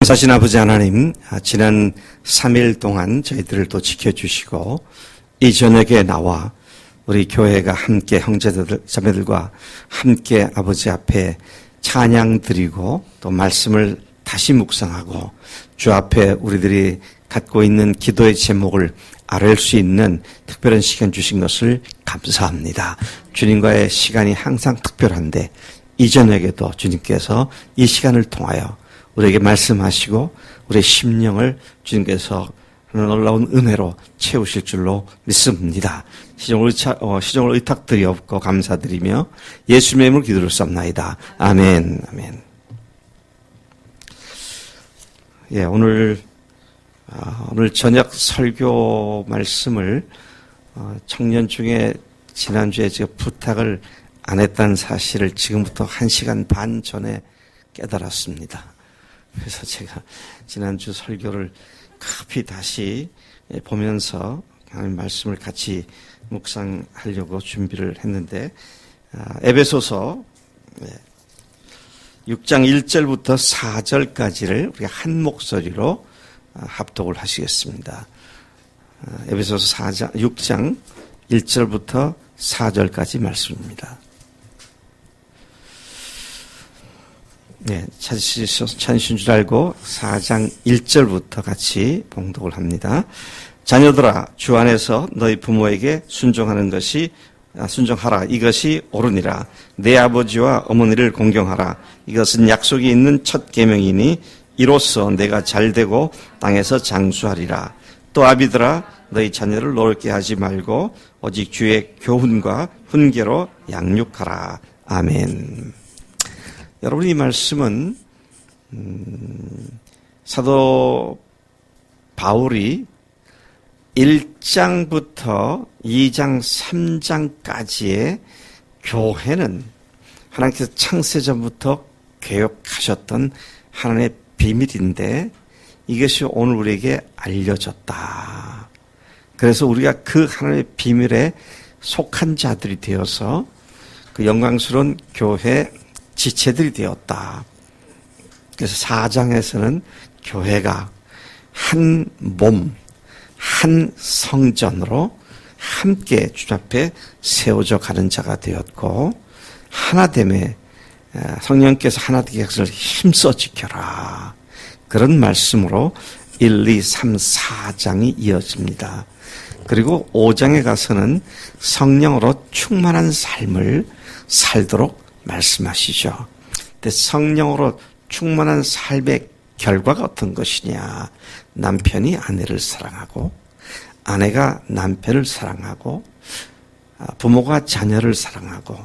사신 아버지 하나님, 지난 3일 동안 저희들을 또 지켜주시고 이 저녁에 나와 우리 교회가 함께 형제들, 자매들과 함께 아버지 앞에 찬양 드리고 또 말씀을 다시 묵상하고 주 앞에 우리들이 갖고 있는 기도의 제목을 아뢰 수 있는 특별한 시간 주신 것을 감사합니다. 주님과의 시간이 항상 특별한데 이 저녁에도 주님께서 이 시간을 통하여 우리에게 말씀하시고 우리의 심령을 주님께서 놀라운 은혜로 채우실 줄로 믿습니다. 시종을 의탁드리옵고 감사드리며 예수님의 이름으로 기도를 쌉나이다. 아멘. 아멘. 예, 오늘 저녁 설교 말씀을 청년 중에 지난주에 제가 부탁을 안 했다는 사실을 지금부터 1시간 반 전에 깨달았습니다. 그래서 제가 지난주 설교를 급히 다시 보면서 하나님 말씀을 같이 묵상하려고 준비를 했는데 에베소서 6장 1절부터 4절까지를 우리가 한 목소리로 합독을 하시겠습니다. 에베소서 6장 1절부터 4절까지 말씀입니다. 네, 찾으신 줄 알고 4장 1절부터 같이 봉독을 합니다. 자녀들아, 주 안에서 너희 부모에게 순종하라. 이것이 옳으니라. 내 아버지와 어머니를 공경하라. 이것은 약속이 있는 첫 계명이니 이로써 내가 잘되고 땅에서 장수하리라. 또 아비들아, 너희 자녀를 노릇게 하지 말고 오직 주의 교훈과 훈계로 양육하라. 아멘. 여러분, 이 말씀은 사도 바울이 1장부터 2장, 3장까지의 교회는 하나님께서 창세전부터 계획하셨던 하나님의 비밀인데 이것이 오늘 우리에게 알려졌다. 그래서 우리가 그 하나님의 비밀에 속한 자들이 되어서 그 영광스러운 교회 지체들이 되었다. 그래서 4장에서는 교회가 한 몸, 한 성전으로 함께 주 앞에 세워져 가는 자가 되었고 하나됨에 성령께서 하나되게 것을 힘써 지켜라. 그런 말씀으로 1, 2, 3, 4장이 이어집니다. 그리고 5장에 가서는 성령으로 충만한 삶을 살도록 말씀하시죠. 근데 성령으로 충만한 삶의 결과가 어떤 것이냐? 남편이 아내를 사랑하고, 아내가 남편을 사랑하고, 부모가 자녀를 사랑하고,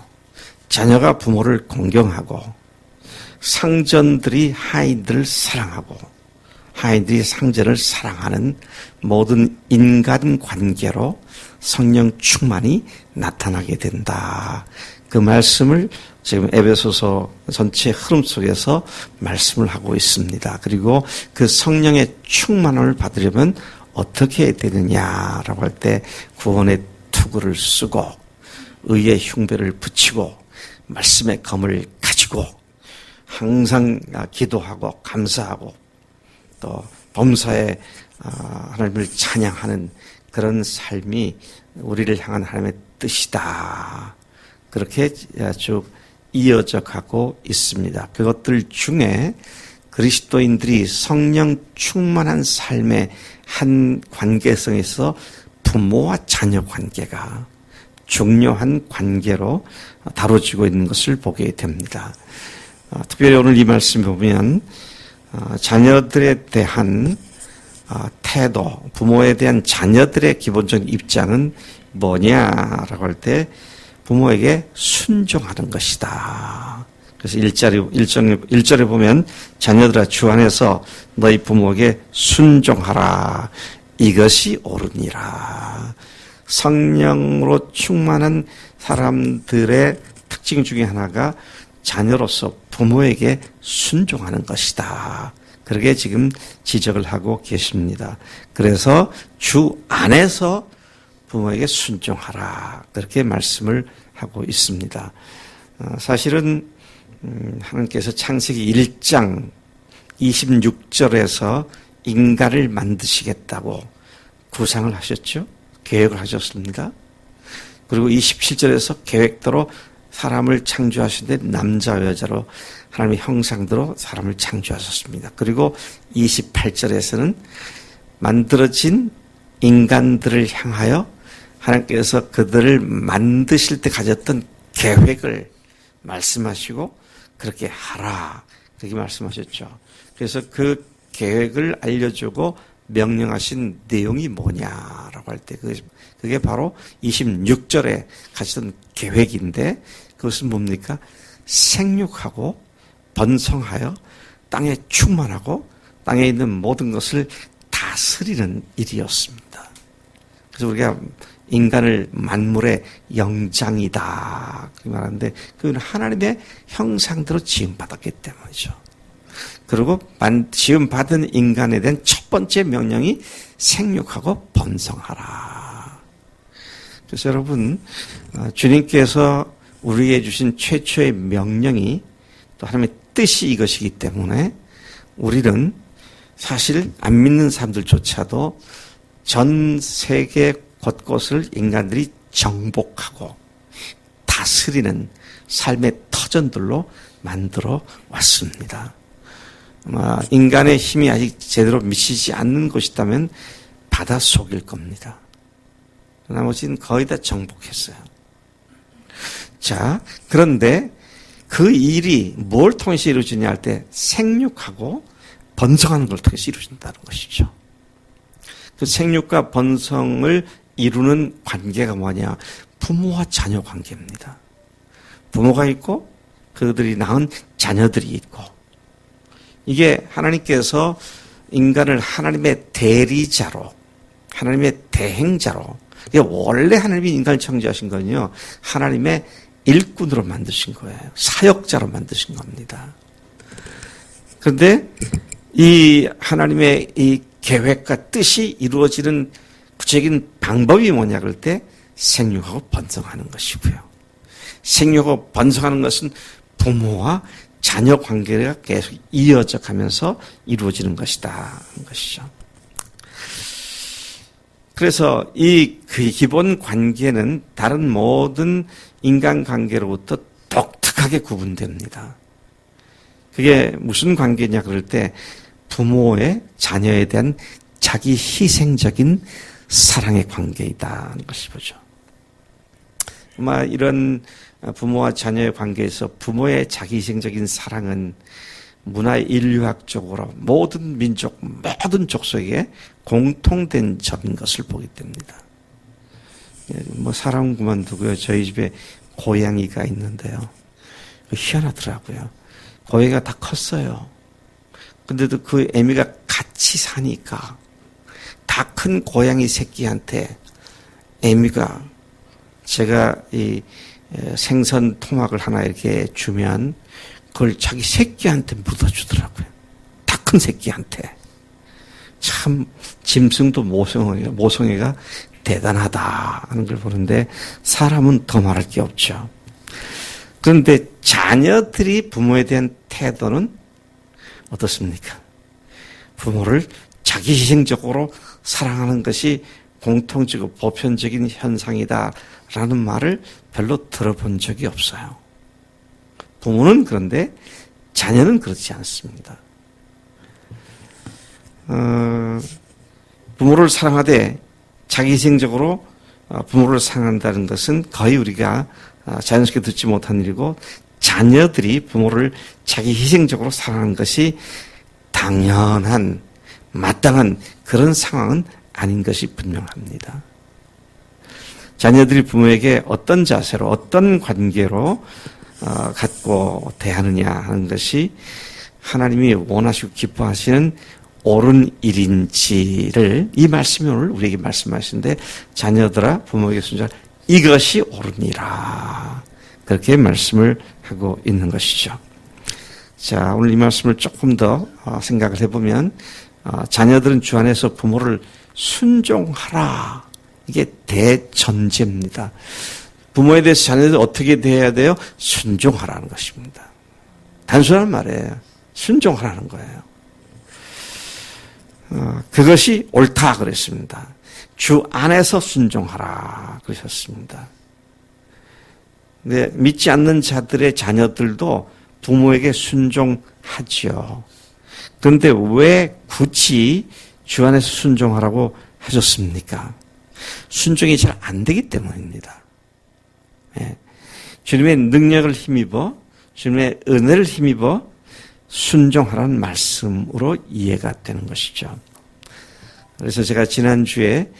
자녀가 부모를 공경하고, 상전들이 하인들을 사랑하고, 하인들이 상전을 사랑하는 모든 인간 관계로 성령 충만이 나타나게 된다. 그 말씀을 지금 에베소서 전체 흐름 속에서 말씀을 하고 있습니다. 그리고 그 성령의 충만함을 받으려면 어떻게 해야 되느냐라고 할 때 구원의 투구를 쓰고 의의 흉배를 붙이고 말씀의 검을 가지고 항상 기도하고 감사하고 또 범사에 하나님을 찬양하는 그런 삶이 우리를 향한 하나님의 뜻이다. 그렇게 쭉 이어져 가고 있습니다. 그것들 중에 그리스도인들이 성령 충만한 삶의 한 관계성에서 부모와 자녀 관계가 중요한 관계로 다뤄지고 있는 것을 보게 됩니다. 특별히 오늘 이 말씀 보면 자녀들에 대한 태도, 부모에 대한 자녀들의 기본적인 입장은 뭐냐라고 할 때 부모에게 순종하는 것이다. 그래서 1절에 보면 자녀들아 주 안에서 너희 부모에게 순종하라. 이것이 옳으니라. 성령으로 충만한 사람들의 특징 중에 하나가 자녀로서 부모에게 순종하는 것이다. 그렇게 지금 지적을 하고 계십니다. 그래서 주 안에서 부모에게 순종하라. 그렇게 말씀을 하고 있습니다. 사실은 하나님께서 창세기 1장 26절에서 인간을 만드시겠다고 구상을 하셨죠. 계획을 하셨습니다. 그리고 27절에서 계획대로 사람을 창조하시는데 남자와 여자로 하나님의 형상대로 사람을 창조하셨습니다. 그리고 28절에서는 만들어진 인간들을 향하여 하나님께서 그들을 만드실 때 가졌던 계획을 말씀하시고 그렇게 하라 그렇게 말씀하셨죠. 그래서 그 계획을 알려주고 명령하신 내용이 뭐냐라고 할 때 그게 바로 26절에 가지던 계획인데 그것은 뭡니까? 생육하고 번성하여 땅에 충만하고 땅에 있는 모든 것을 다스리는 일이었습니다. 그래서 우리가 인간을 만물의 영장이다 그렇게 말하는데 그건 하나님의 형상대로 지음받았기 때문이죠. 그리고 지음받은 인간에 대한 첫 번째 명령이 생육하고 번성하라. 그래서 여러분 주님께서 우리에게 주신 최초의 명령이 또 하나님의 뜻이 이것이기 때문에 우리는 사실 안 믿는 사람들조차도 전 세계 곳곳을 인간들이 정복하고 다스리는 삶의 터전들로 만들어 왔습니다. 아마 인간의 힘이 아직 제대로 미치지 않는 곳이라면 바닷속일 겁니다. 나머지는 거의 다 정복했어요. 자, 그런데 그 일이 뭘 통해서 이루어지냐 할 때 생육하고 번성하는 걸 통해서 이루어진다는 것이죠. 그 생육과 번성을 이루는 관계가 뭐냐? 부모와 자녀 관계입니다. 부모가 있고 그들이 낳은 자녀들이 있고 이게 하나님께서 인간을 하나님의 대리자로 하나님의 대행자로 이게 원래 하나님이 인간을 창조하신 건요. 하나님의 일꾼으로 만드신 거예요. 사역자로 만드신 겁니다. 그런데 이 하나님의 이 계획과 뜻이 이루어지는 구체적인 방법이 뭐냐 그럴 때 생육하고 번성하는 것이고요. 생육하고 번성하는 것은 부모와 자녀 관계가 계속 이어져 가면서 이루어지는 것이다 하는 것이죠. 그래서 이 기본 관계는 다른 모든 인간 관계로부터 독특하게 구분됩니다. 그게 무슨 관계냐 그럴 때 부모의 자녀에 대한 자기 희생적인 사랑의 관계이다 하는 것이 보죠. 아마 이런 부모와 자녀의 관계에서 부모의 자기 희생적인 사랑은 문화 인류학적으로 모든 민족, 모든 족속에 공통된 점인 것을 보게 됩니다. 뭐 사람 그만두고요. 저희 집에 고양이가 있는데요. 희한하더라고요. 고양이가 다 컸어요. 근데도 그 애미가 같이 사니까 다 큰 고양이 새끼한테 애미가 제가 이 생선 토막을 하나 이렇게 주면 그걸 자기 새끼한테 묻어주더라고요. 다 큰 새끼한테. 참 짐승도 모성애가 대단하다 하는 걸 보는데 사람은 더 말할 게 없죠. 그런데 자녀들이 부모에 대한 태도는 어떻습니까? 부모를 자기 희생적으로 사랑하는 것이 공통적이고 보편적인 현상이다라는 말을 별로 들어본 적이 없어요. 부모는 그런데 자녀는 그렇지 않습니다. 부모를 사랑하되 자기희생적으로 부모를 사랑한다는 것은 거의 우리가 자연스럽게 듣지 못한 일이고 자녀들이 부모를 자기희생적으로 사랑하는 것이 당연한 마땅한 그런 상황은 아닌 것이 분명합니다. 자녀들이 부모에게 어떤 자세로 어떤 관계로 갖고 대하느냐 하는 것이 하나님이 원하시고 기뻐하시는 옳은 일인지를 이 말씀이 오늘 우리에게 말씀하시는데 자녀들아 부모에게 순종하라 이것이 옳으니라 그렇게 말씀을 하고 있는 것이죠. 자, 오늘 이 말씀을 조금 더 생각을 해보면 자녀들은 주 안에서 부모를 순종하라 이게 대전제입니다. 부모에 대해서 자녀들 어떻게 대해야 돼요? 순종하라는 것입니다. 단순한 말이에요. 순종하라는 거예요. 그것이 옳다 그랬습니다. 주 안에서 순종하라 그러셨습니다. 근데 믿지 않는 자들의 자녀들도 부모에게 순종하지요. 그런데 왜 굳이 주 안에서 순종하라고 하셨습니까? 순종이 잘 안 되기 때문입니다. 주님의 능력을 힘입어 주님의 은혜를 힘입어 순종하라는 말씀으로 이해가 되는 것이죠. 그래서 제가 지난주에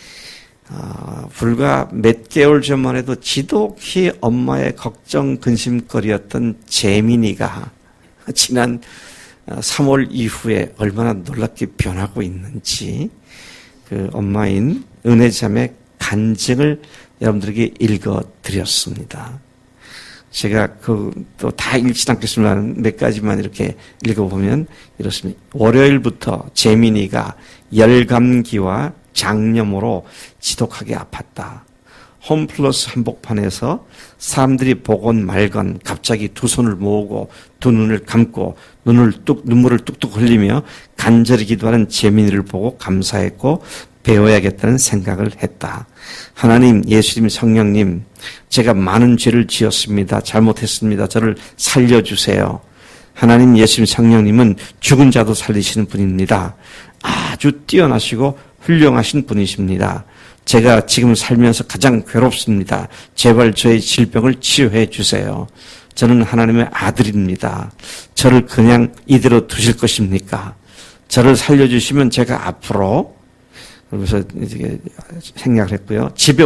불과 몇 개월 전만 해도 지독히 엄마의 걱정 근심거리였던 재민이가 지난 3월 이후에 얼마나 놀랍게 변하고 있는지 그 엄마인 은혜자매 간증을 여러분들에게 읽어드렸습니다. 제가 또 다 읽지 않겠지만 몇 가지만 이렇게 읽어보면 이렇습니다. 월요일부터 재민이가 열감기와 장염으로 지독하게 아팠다. 홈플러스 한복판에서 사람들이 보건 말건 갑자기 두 손을 모으고 두 눈을 감고 눈물을 뚝뚝 흘리며 간절히 기도하는 재민이를 보고 감사했고 배워야겠다는 생각을 했다. 하나님, 예수님, 성령님, 제가 많은 죄를 지었습니다. 잘못했습니다. 저를 살려주세요. 하나님, 예수님, 성령님은 죽은 자도 살리시는 분입니다. 아주 뛰어나시고 훌륭하신 분이십니다. 제가 지금 살면서 가장 괴롭습니다. 제발 저의 질병을 치료해 주세요. 저는 하나님의 아들입니다. 저를 그냥 이대로 두실 것입니까? 저를 살려주시면 제가 앞으로 그러면서 이제 생각을 했고요. 집에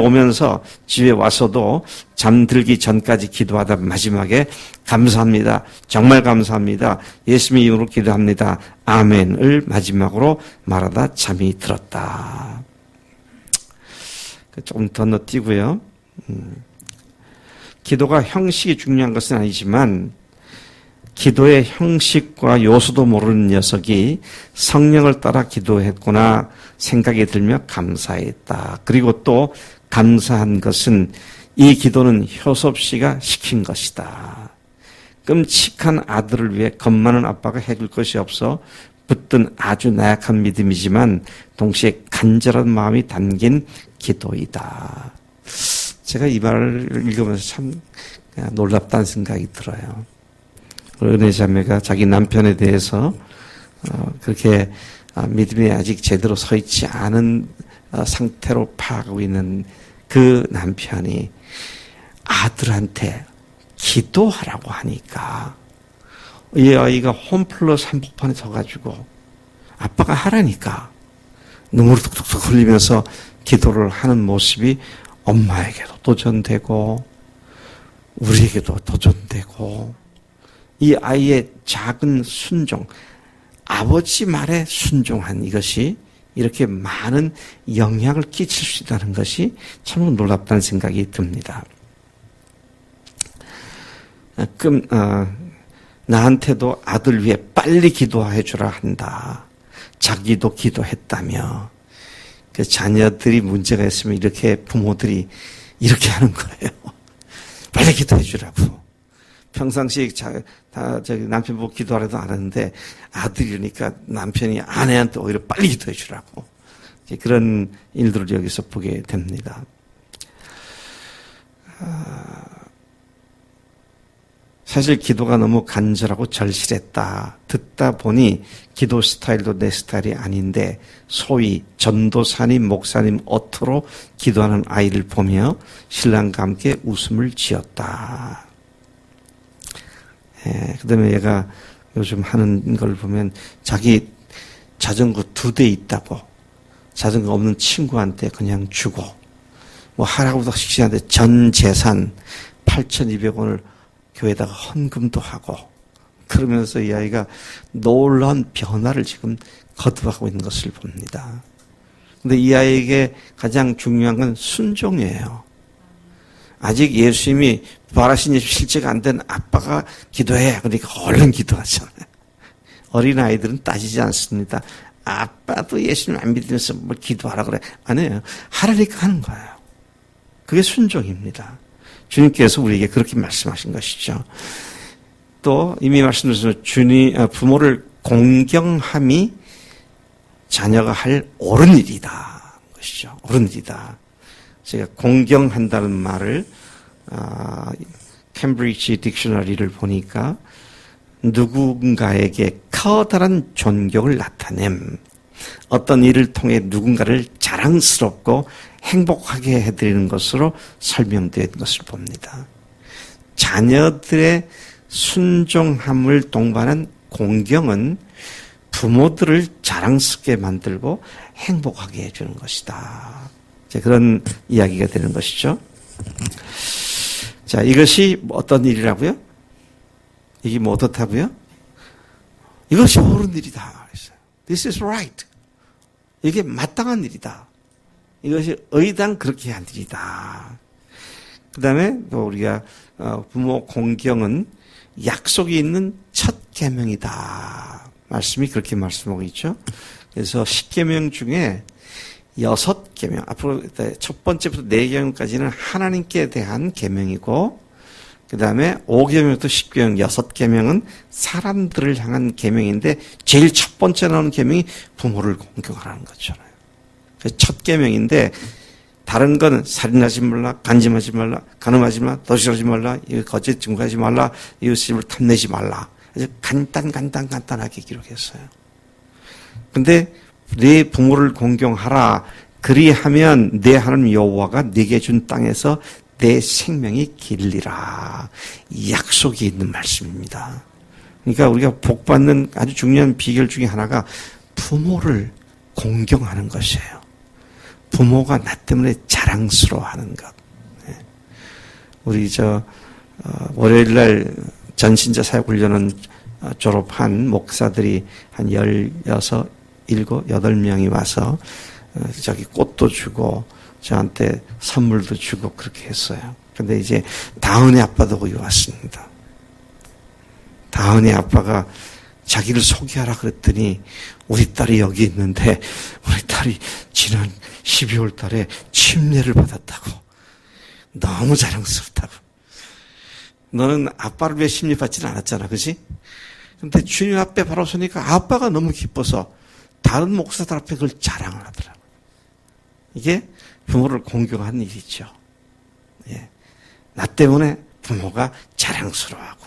와서도 잠들기 전까지 기도하다 마지막에 감사합니다. 정말 감사합니다. 예수님의 이름으로 기도합니다. 아멘을 마지막으로 말하다 잠이 들었다. 조금 더 넣뛰고요. 기도가 형식이 중요한 것은 아니지만 기도의 형식과 요소도 모르는 녀석이 성령을 따라 기도했구나 생각이 들며 감사했다. 그리고 또 감사한 것은 이 기도는 효섭 씨가 시킨 것이다. 끔찍한 아들을 위해 겁 많은 아빠가 해줄 것이 없어 붙든 아주 나약한 믿음이지만 동시에 간절한 마음이 담긴 기도이다. 제가 이 말을 읽으면서 참 놀랍다는 생각이 들어요. 은혜 자매가 자기 남편에 대해서 그렇게 믿음이 아직 제대로 서 있지 않은 상태로 파악하고 있는 그 남편이 아들한테 기도하라고 하니까 이 아이가 홈플러스 한복판에 서가지고 아빠가 하라니까 눈물을 뚝뚝뚝 흘리면서 기도를 하는 모습이 엄마에게도 도전되고 우리에게도 도전되고 이 아이의 작은 순종, 아버지 말에 순종한 이것이 이렇게 많은 영향을 끼칠 수 있다는 것이 참 놀랍다는 생각이 듭니다. 나한테도 아들 위해 빨리 기도해 주라 한다. 자기도 기도했다며. 그 자녀들이 문제가 있으면 이렇게 부모들이 이렇게 하는 거예요. 빨리 기도해 주라고. 평상시에 남편 보고 기도하려도 안 하는데 아들이니까 남편이 아내한테 오히려 빨리 기도해 주라고. 그런 일들을 여기서 보게 됩니다. 사실 기도가 너무 간절하고 절실했다. 듣다 보니 기도 스타일도 내 스타일이 아닌데 소위 전도사님, 목사님 어투로 기도하는 아이를 보며 신랑과 함께 웃음을 지었다. 그 다음에 얘가 요즘 하는 걸 보면 자기 자전거 2대 있다고 자전거 없는 친구한테 그냥 주고 뭐 할아버지 식신한테 전 재산 8,200원을 교회에다가 헌금도 하고 그러면서 이 아이가 놀라운 변화를 지금 거듭하고 있는 것을 봅니다. 근데 이 아이에게 가장 중요한 건 순종이에요. 아직 예수님이 부활하신 예수 실제가 안 된 아빠가 기도해. 그러니까 얼른 기도하잖아요. 어린아이들은 따지지 않습니다. 아빠도 예수님 안 믿으면서 뭘 기도하라 그래. 아니에요. 하라니까 하는 거예요. 그게 순종입니다. 주님께서 우리에게 그렇게 말씀하신 것이죠. 또 이미 말씀드렸지만 부모를 공경함이 자녀가 할 옳은 일이다. 것이죠. 옳은 일이다. 제가 공경한다는 말을 캠브리지 딕셔너리를 보니까 누군가에게 커다란 존경을 나타냄, 어떤 일을 통해 누군가를 자랑스럽고 행복하게 해드리는 것으로 설명된 것을 봅니다. 자녀들의 순종함을 동반한 공경은 부모들을 자랑스럽게 만들고 행복하게 해주는 것이다. 그런 이야기가 되는 것이죠. 자, 이것이 어떤 일이라고요? 이게 뭐 어떻다고요? 이것이 옳은 일이다. This is right. 이게 마땅한 일이다. 이것이 의당 그렇게 한 일이다. 그 다음에 또 우리가 부모 공경은 약속이 있는 첫 계명이다. 말씀이 그렇게 말씀하고 있죠. 그래서 10계명 중에 6계명, 앞으로 첫 번째부터 4계명까지는 하나님께 대한 계명이고, 그 다음에 5계명부터 10계명, 6계명은 사람들을 향한 계명인데, 제일 첫 번째 나오는 계명이 부모를 공경하라는 거잖아요. 첫 계명인데, 다른 건 살인하지 말라, 간짐하지 말라, 간음하지 말라, 도시하지 말라, 거짓 증거하지 말라, 이웃을 탐내지 말라. 아주 간단하게 기록했어요. 근데 네 부모를 공경하라. 그리하면 내 하나님 여호와가 네게 준 땅에서 내 생명이 길리라. 약속이 있는 말씀입니다. 그러니까 우리가 복받는 아주 중요한 비결 중에 하나가 부모를 공경하는 것이에요. 부모가 나 때문에 자랑스러워하는 것. 우리 월요일 날 전신자 사역훈련은 졸업한 목사들이 한 16, 7, 8명이 와서 저기 꽃도 주고 저한테 선물도 주고 그렇게 했어요. 근데 이제 다은의 아빠도 거기 왔습니다. 다은의 아빠가 자기를 소개하라 그랬더니 우리 딸이 여기 있는데 우리 딸이 지난 12월 달에 침례를 받았다고. 너무 자랑스럽다고. 너는 아빠를 위해 심리받지는 않았잖아. 그지? 근데 주님 앞에 바로 서니까 아빠가 너무 기뻐서 다른 목사들 앞에 그걸 자랑을 하더라고요. 이게 부모를 공경하는 일이죠. 예. 나 때문에 부모가 자랑스러워하고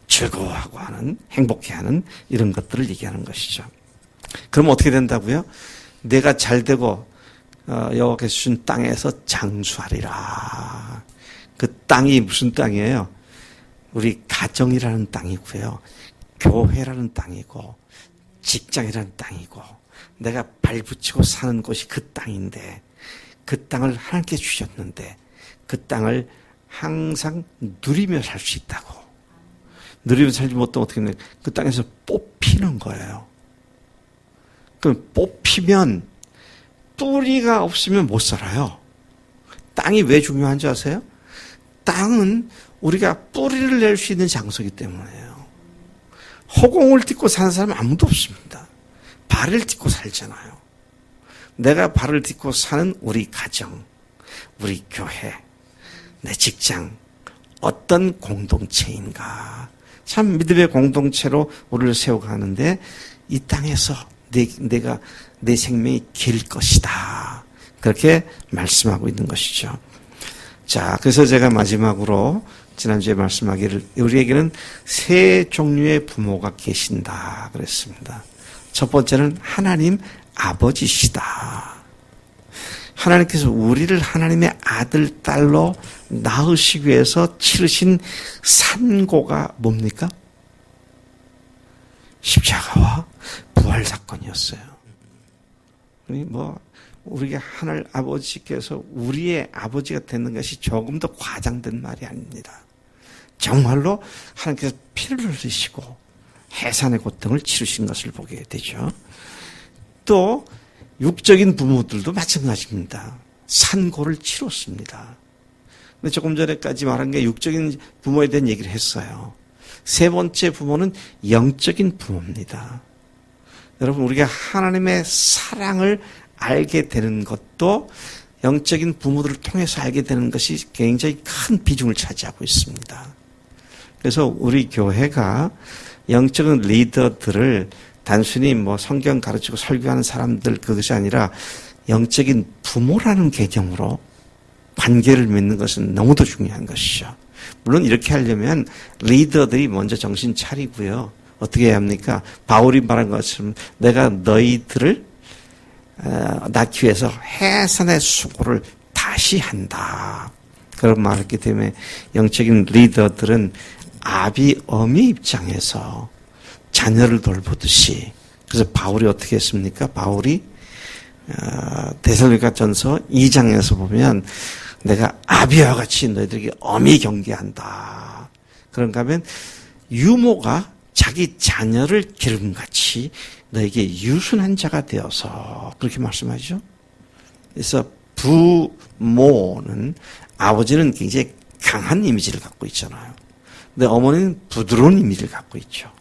즐거워하고 하는, 행복해하는 이런 것들을 얘기하는 것이죠. 그럼 어떻게 된다고요? 내가 잘되고 여호와께서 주신 땅에서 장수하리라. 그 땅이 무슨 땅이에요? 우리 가정이라는 땅이고요. 교회라는 땅이고 직장이라는 땅이고 내가 발붙이고 사는 곳이 그 땅인데 그 땅을 하나님께 주셨는데 그 땅을 항상 누리며 살 수 있다고. 누리며 살지 못하면 어떻게 되냐. 그 땅에서 뽑히는 거예요. 그럼 뽑히면 뿌리가 없으면 못 살아요. 땅이 왜 중요한지 아세요? 땅은 우리가 뿌리를 낼 수 있는 장소이기 때문에요. 허공을 딛고 사는 사람은 아무도 없습니다. 발을 딛고 살잖아요. 내가 발을 딛고 사는 우리 가정, 우리 교회, 내 직장, 어떤 공동체인가. 참 믿음의 공동체로 우리를 세워가는데 이 땅에서 내가 내 생명이 길 것이다. 그렇게 말씀하고 있는 것이죠. 자, 그래서 제가 마지막으로 지난주에 말씀하기를 우리에게는 세 종류의 부모가 계신다 그랬습니다. 첫 번째는 하나님 아버지시다. 하나님께서 우리를 하나님의 아들, 딸로 낳으시기 위해서 치르신 산고가 뭡니까? 십자가와 부활 사건이었어요. 우리가 하늘 아버지께서 우리의 아버지가 되는 것이 조금 더 과장된 말이 아닙니다. 정말로 하나님께서 피를 흘리시고 해산의 고통을 치르신 것을 보게 되죠. 또 육적인 부모들도 마찬가지입니다. 산고를 치렀습니다. 근데 조금 전에까지 말한 게 육적인 부모에 대한 얘기를 했어요. 세 번째 부모는 영적인 부모입니다. 여러분, 우리가 하나님의 사랑을 알게 되는 것도 영적인 부모들을 통해서 알게 되는 것이 굉장히 큰 비중을 차지하고 있습니다. 그래서 우리 교회가 영적인 리더들을 단순히 뭐 성경 가르치고 설교하는 사람들 그것이 아니라 영적인 부모라는 개념으로 관계를 맺는 것은 너무도 중요한 것이죠. 물론 이렇게 하려면 리더들이 먼저 정신 차리고요. 어떻게 해야 합니까? 바울이 말한 것처럼 내가 너희들을 낳기 위해서 해산의 수고를 다시 한다. 그런 말을 했기 때문에 영적인 리더들은 아비, 어미 입장에서 자녀를 돌보듯이 그래서 바울이 어떻게 했습니까? 바울이 데살로니가 전서 2장에서 보면 내가 아비와 같이 너희들에게 엄히 경계한다. 그런가 하면 유모가 자기 자녀를 기름같이 너에게 유순한 자가 되어서 그렇게 말씀하죠. 그래서 부모는 아버지는 굉장히 강한 이미지를 갖고 있잖아요. 근데 어머니는 부드러운 이미지를 갖고 있죠.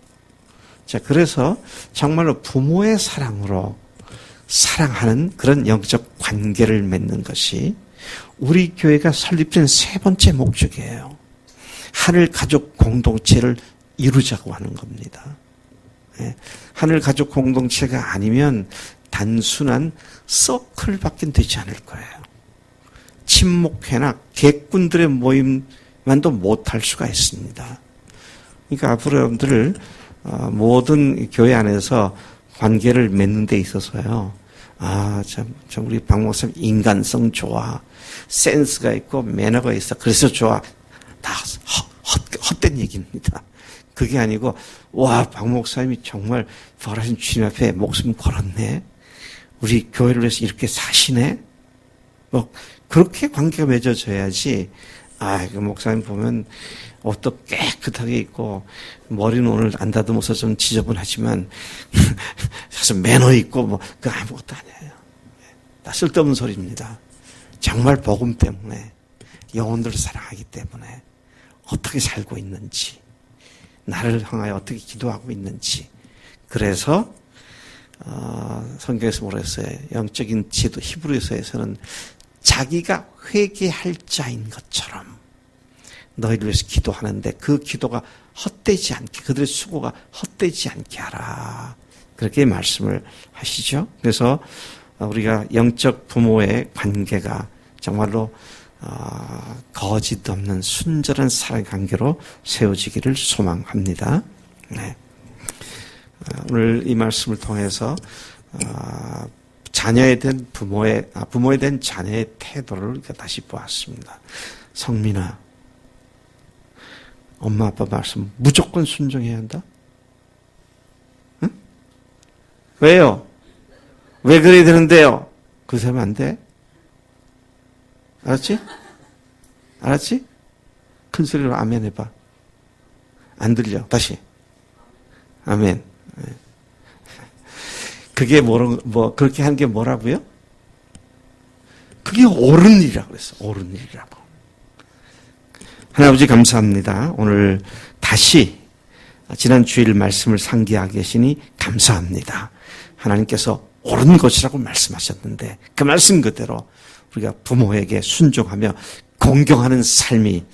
자, 그래서 정말로 부모의 사랑으로 사랑하는 그런 영적 관계를 맺는 것이 우리 교회가 설립된 세 번째 목적이에요. 하늘 가족 공동체를 이루자고 하는 겁니다. 하늘 가족 공동체가 아니면 단순한 서클밖에 되지 않을 거예요. 친목회나 객꾼들의 모임만도 못할 수가 있습니다. 그러니까 앞으로 여러분들 모든 교회 안에서 관계를 맺는 데 있어서요. 참 우리 박 목사님 인간성 좋아. 센스가 있고 매너가 있어. 그래서 좋아. 다 헛된 얘기입니다. 그게 아니고 박 목사님이 정말 부활하신 주님 앞에 목숨 걸었네. 우리 교회를 위해서 이렇게 사시네. 뭐 그렇게 관계가 맺어져야지. 그 목사님 보면 옷도 깨끗하게 입고 머리는 오늘 안 다듬어서 좀 지저분하지만 사실 매너 있고 뭐 그 아무것도 아니에요. 다 쓸데없는 소리입니다. 정말 복음 때문에 영혼들을 사랑하기 때문에 어떻게 살고 있는지 나를 향하여 어떻게 기도하고 있는지 그래서 성경에서 뭐라 했어요? 영적인 지도 히브리서에서는 자기가 회개할 자인 것처럼 너희를 위해서 기도하는데 그 기도가 헛되지 않게 그들의 수고가 헛되지 않게 하라. 그렇게 말씀을 하시죠. 그래서 우리가 영적 부모의 관계가 정말로 거짓 없는 순전한 사랑의 관계로 세워지기를 소망합니다. 네. 오늘 이 말씀을 통해서 자녀에 대한 부모에 대한 자녀의 태도를 우리가 다시 보았습니다. 성민아, 엄마 아빠 말씀 무조건 순종해야 한다? 응? 왜요? 왜 그래야 되는데요? 그 사람 안 돼? 알았지? 알았지? 큰 소리로 아멘 해봐. 안 들려. 다시. 아멘. 그게 그렇게 하는 게 뭐라고요? 그게 옳은 일이라고 그랬어. 옳은 일이라고. 하나님 아버지 감사합니다. 오늘 다시 지난 주일 말씀을 상기하게 계시니 감사합니다. 하나님께서 옳은 것이라고 말씀하셨는데 그 말씀 그대로 우리가 부모에게 순종하며 공경하는 삶이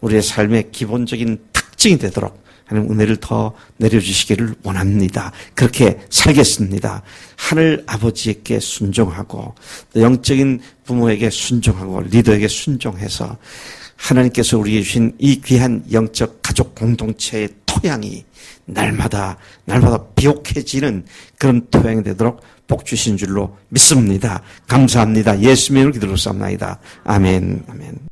우리의 삶의 기본적인 특징이 되도록 하나님 은혜를 더 내려주시기를 원합니다. 그렇게 살겠습니다. 하늘 아버지에게 순종하고 영적인 부모에게 순종하고 리더에게 순종해서 하나님께서 우리에게 주신 이 귀한 영적 가족 공동체의 토양이 날마다 비옥해지는 그런 토양이 되도록 복 주신 줄로 믿습니다. 감사합니다. 예수님의 이름으로 기도로 쌉나이다. 아멘. 아멘.